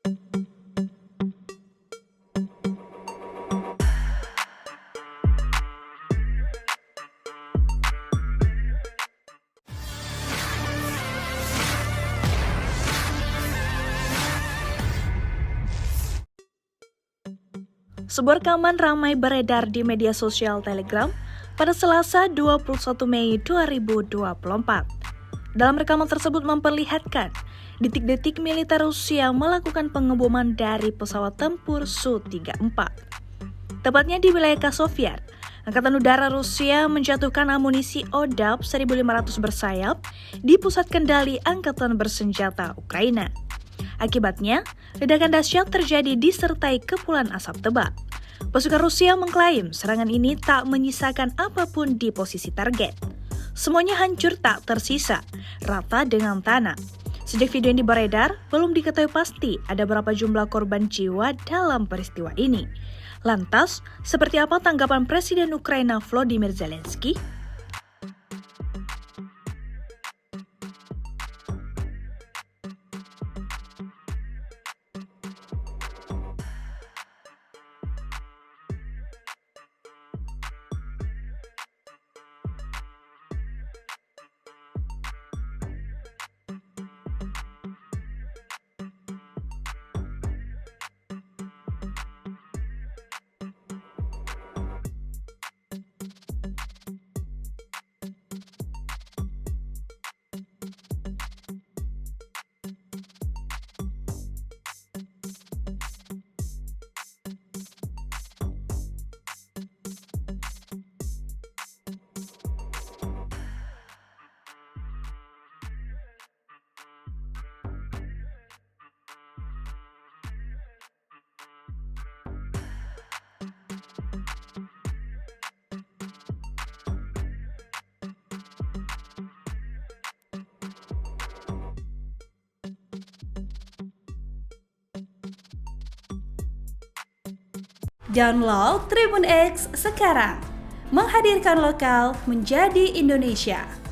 Sebuah rekaman ramai beredar di media sosial Telegram pada Selasa 21 Mei 2024. Dalam rekaman tersebut memperlihatkan detik-detik militer Rusia melakukan pengeboman dari pesawat tempur Su-34. Tepatnya di wilayah Kasovyar, Angkatan Udara Rusia menjatuhkan amunisi ODAP 1500 bersayap di pusat kendali Angkatan Bersenjata Ukraina. Akibatnya, ledakan dahsyat terjadi disertai kepulan asap tebal. Pasukan Rusia mengklaim serangan ini tak menyisakan apapun di posisi target. Semuanya hancur tak tersisa, rata dengan tanah. Sejak video ini beredar, belum diketahui pasti ada berapa jumlah korban jiwa dalam peristiwa ini. Lantas, seperti apa tanggapan Presiden Ukraina Volodymyr Zelensky? Download Tribun X sekarang, menghadirkan lokal menjadi Indonesia.